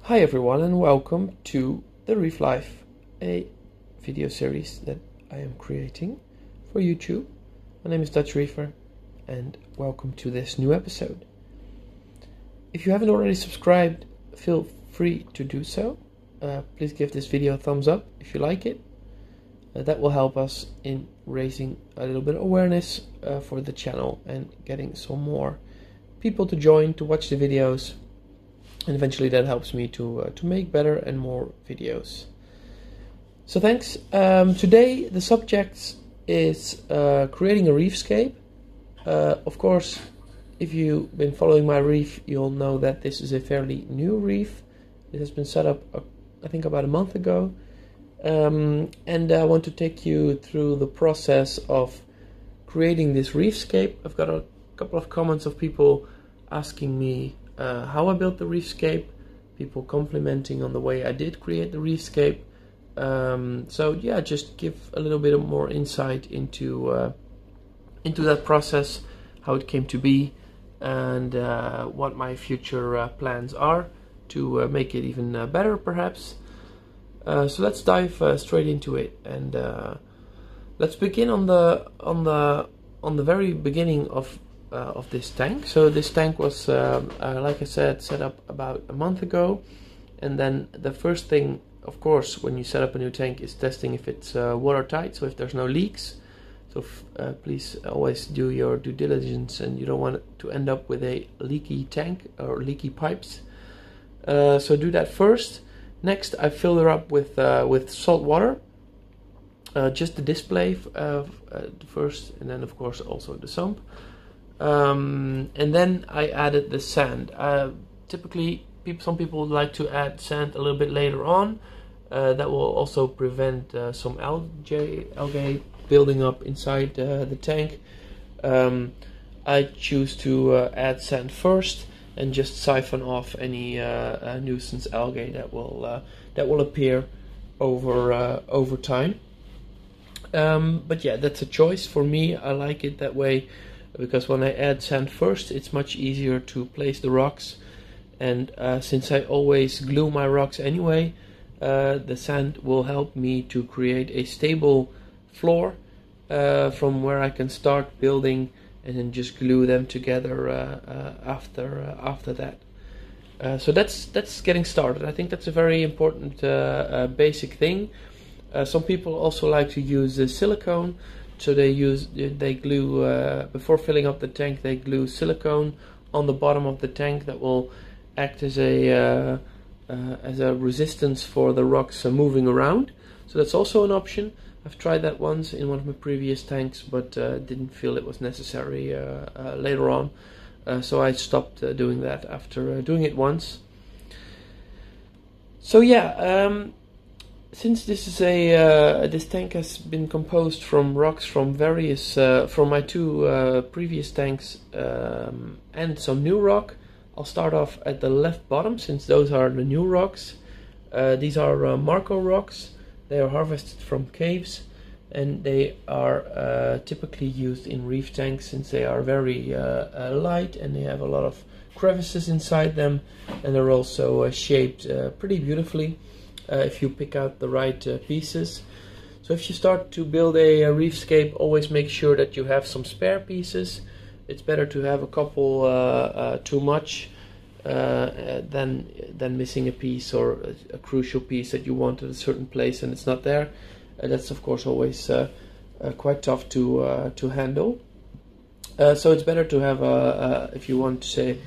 Hi everyone and welcome to the Reef Life, a video series that I am creating for YouTube. My name is Dutch Reefer and welcome to this new episode. If you haven't already subscribed, feel free to do so. Please give this video a thumbs up if you like it. That will help us in raising a little bit of awareness for the channel and getting some more people to join to watch the videos. And eventually that helps me to make better and more videos. So thanks. Today the subject is creating a reefscape. Of course, if you've been following my reef, you'll know that this is a fairly new reef. It has been set up, I think, about a month ago. And I want to take you through the process of creating this reefscape. I've got a couple of comments of people asking me how I built the reefscape, people complimenting on the way I did create the reefscape. So yeah, just give a little bit of more insight into that process, how it came to be, and what my future plans are to make it even better, perhaps. So let's dive straight into it, and let's begin on the very beginning of this tank. So this tank was, like I said, set up about a month ago, and then the first thing, of course, when you set up a new tank is testing if it's watertight, so if there's no leaks. So please always do your due diligence, and you don't want it to end up with a leaky tank or leaky pipes. So do that first. Next, I fill her up with salt water, just the display first, and then of course also the sump. And then I added the sand. Typically, some people like to add sand a little bit later on. That will also prevent some algae building up inside the tank. I choose to add sand first and just siphon off any nuisance algae that will appear over time. But yeah, that's a choice for me. I like it that way, because when I add sand first, it's much easier to place the rocks, and since I always glue my rocks anyway, the sand will help me to create a stable floor from where I can start building, and then just glue them together after that. So that's getting started. I think that's a very important basic thing. Some people also like to use silicone. So they glue, before filling up the tank, they glue silicone on the bottom of the tank that will act as a resistance for the rocks moving around. So that's also an option. I've tried that once in one of my previous tanks, but didn't feel it was necessary later on. So I stopped doing that after doing it once. So yeah, since this is this tank has been composed from rocks from various from my two previous tanks and some new rock, I'll start off at the left bottom, since those are the new rocks. These are Marco rocks. They are harvested from caves, and they are typically used in reef tanks since they are very light, and they have a lot of crevices inside them, and they're also shaped pretty beautifully. If you pick out the right pieces. So if you start to build a reefscape, always make sure that you have some spare pieces. It's better to have a couple too much than missing a piece, or a crucial piece that you want at a certain place and it's not there. That's of course always quite tough to handle. So it's better to have if you want to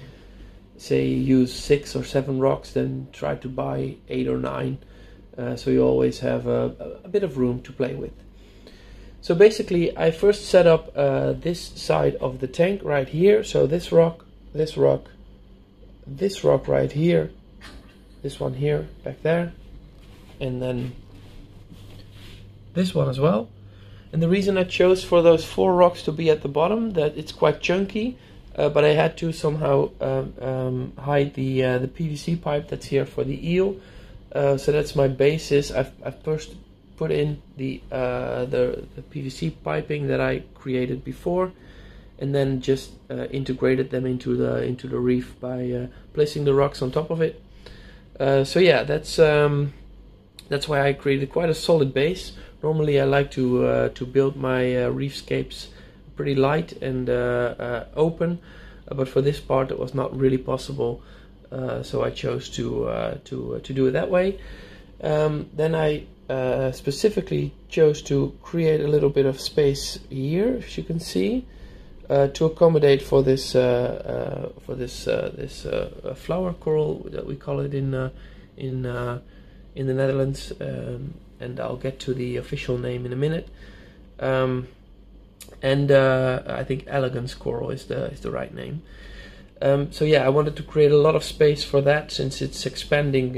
say use 6 or 7 rocks, then try to buy 8 or 9. So you always have a bit of room to play with. So basically, I first set up this side of the tank right here. So this rock, this rock, this rock right here, this one here, back there, and then this one as well. And the reason I chose for those 4 rocks to be at the bottom, that it's quite chunky, but I had to somehow hide the PVC pipe that's here for the eel. So that's my basis. I've first put in the PVC piping that I created before, and then just integrated them into the reef by placing the rocks on top of it. So yeah, that's why I created quite a solid base. Normally I like to build my reefscapes pretty light and open, but for this part it was not really possible, so I chose to do it that way. Then I specifically chose to create a little bit of space here, as you can see, to accommodate for this flower coral that we call it in the Netherlands, and I'll get to the official name in a minute. I think elegance coral is the right name. So yeah, I wanted to create a lot of space for that, since it's expanding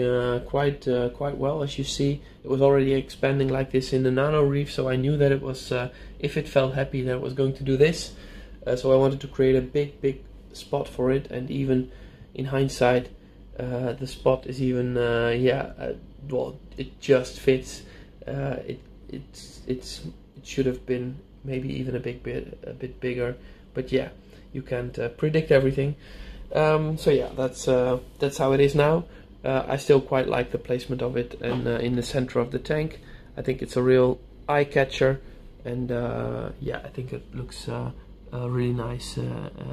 quite well. As you see, it was already expanding like this in the nano reef, so I knew that it was, if it felt happy, that it was going to do this. So I wanted to create a big spot for it, and even in hindsight, the spot is even well, it just fits. It should have been maybe even a bit bigger, but yeah, you can't predict everything. So yeah, that's how it is now. I still quite like the placement of it, and in the center of the tank. I think it's a real eye catcher, and yeah, I think it looks really nice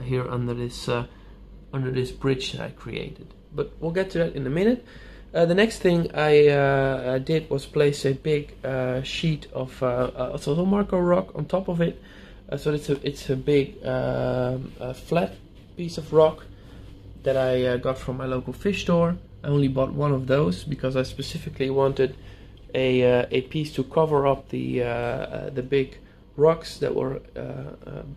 here under this bridge that I created. But we'll get to that in a minute. The next thing I did was place a big sheet of also Marco rock on top of it. So it's a big flat piece of rock that I got from my local fish store. I only bought one of those because I specifically wanted a piece to cover up the big rocks that were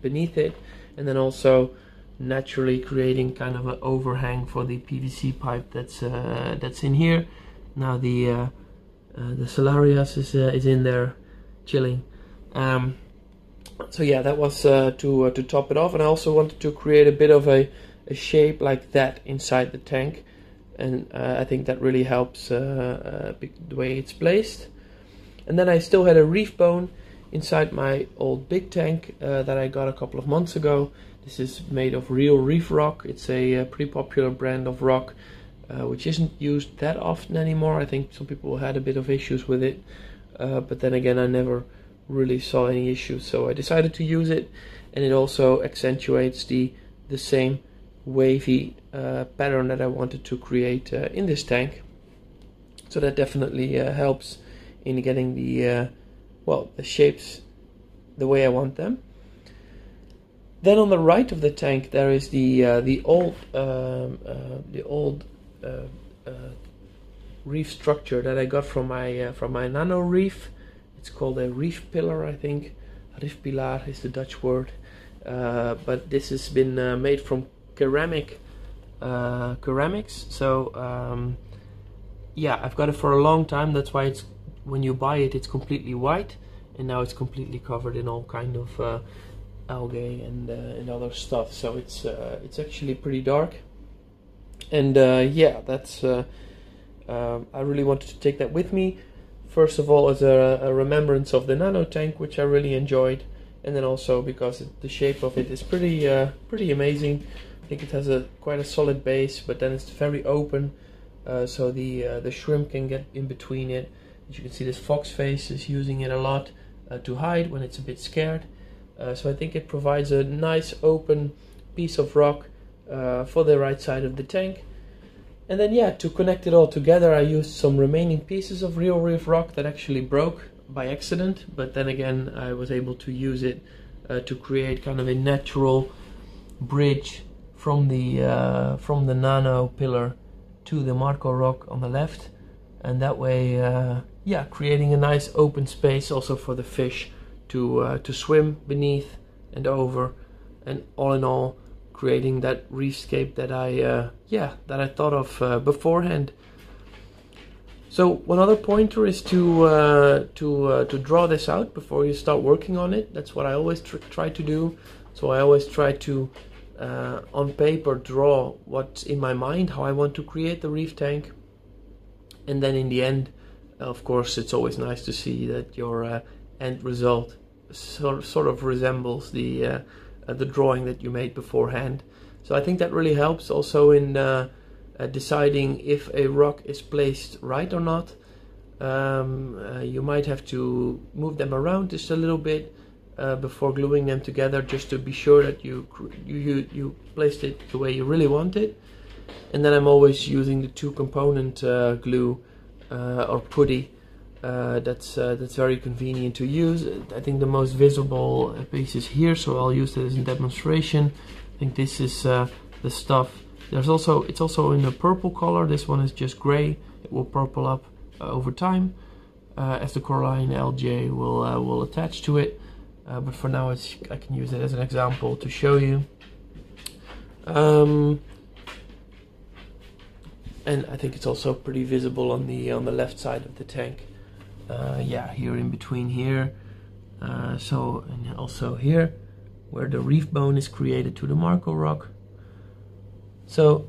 beneath it, and then also naturally creating kind of an overhang for the PVC pipe that's in here. Now the Salarias is in there chilling. So yeah, that was to top it off, and I also wanted to create a bit of a shape like that inside the tank, and I think that really helps the way it's placed. And then I still had a reef bone inside my old big tank that I got a couple of months ago. This is made of real reef rock. It's a pretty popular brand of rock, which isn't used that often anymore. I think some people had a bit of issues with it, but then again, I never really saw any issues, so I decided to use it. And it also accentuates the same wavy pattern that I wanted to create in this tank. So that definitely helps in getting the shapes the way I want them. Then on the right of the tank there is the old reef structure that I got from my nano reef. It's called a reef pillar, I think. Reef pilar is the Dutch word, but this has been made from ceramics. So yeah, I've got it for a long time. That's why it's, when you buy it, it's completely white, and now it's completely covered in all kind of algae and other stuff. So it's actually pretty dark, and yeah, that's I really wanted to take that with me. First of all, as a remembrance of the nano tank, which I really enjoyed, and then also because the shape of it is pretty amazing. I think it has quite a solid base, but then it's very open, so the shrimp can get in between it. As you can see, this fox face is using it a lot to hide when it's a bit scared. So I think it provides a nice open piece of rock for the right side of the tank. And then yeah, to connect it all together, I used some remaining pieces of real reef rock that actually broke by accident, but then again I was able to use it to create kind of a natural bridge from the nano pillar to the Marco rock on the left, and that way yeah, creating a nice open space also for the fish to swim beneath and over, and all in all creating that reefscape that I thought of beforehand. So one other pointer is to draw this out before you start working on it. That's what I always try to do. So I always try to on paper draw what's in my mind, how I want to create the reef tank, and then in the end, of course, it's always nice to see that your end result sort of resembles the drawing that you made beforehand. So I think that really helps also in deciding if a rock is placed right or not. You might have to move them around just a little bit before gluing them together, just to be sure that you placed it the way you really want it. And then I'm always using the 2-component glue or putty. That's very convenient to use. I think the most visible piece is here, so I'll use this as a demonstration. I think this is the stuff. It's also in a purple color. This one is just gray. It will purple up over time as the coralline algae will attach to it. But for now, I can use it as an example to show you. And I think it's also pretty visible on the left side of the tank. Yeah, here in between here. So, and also here, where the reef bone is created to the Marco rock. So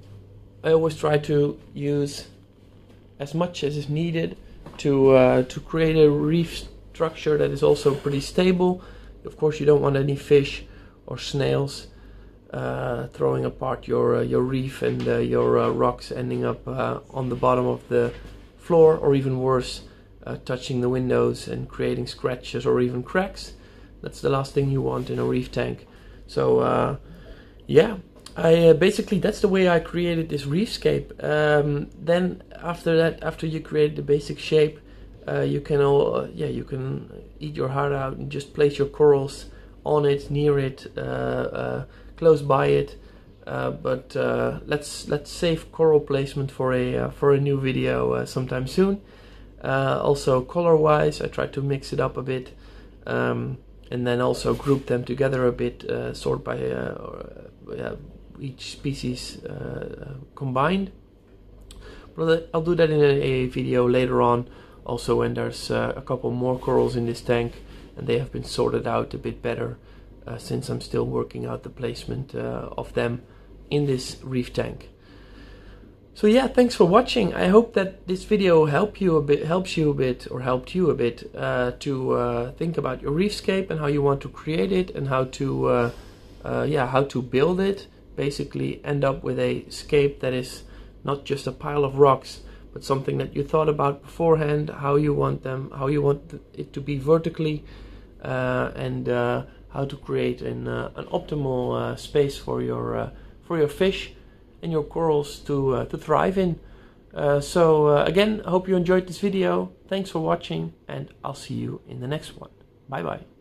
I always try to use as much as is needed to create a reef structure that is also pretty stable. Of course, you don't want any fish or snails throwing apart your reef and your rocks ending up on the bottom of the floor, or even worse, touching the windows and creating scratches or even cracks. That's the last thing you want in a reef tank. So yeah, basically that's the way I created this REEFSCAPE. Then after that, after you create the basic shape, you can eat your heart out and just place your corals on it, near it, close by it. But let's save coral placement for a new video sometime soon. Also color-wise, I try to mix it up a bit, and then also group them together a bit, sort by each species combined. But I'll do that in a video later on, also when there's a couple more corals in this tank and they have been sorted out a bit better, since I'm still working out the placement of them in this reef tank. So yeah, thanks for watching. I hope that this video helped you a bit to think about your REEFSCAPE and how you want to create it, and how to build it. Basically end up with a scape that is not just a pile of rocks, but something that you thought about beforehand, how you want it to be vertically, and how to create an optimal space for your fish and your corals to thrive in. So again, I hope you enjoyed this video. Thanks for watching, and I'll see you in the next one. Bye bye.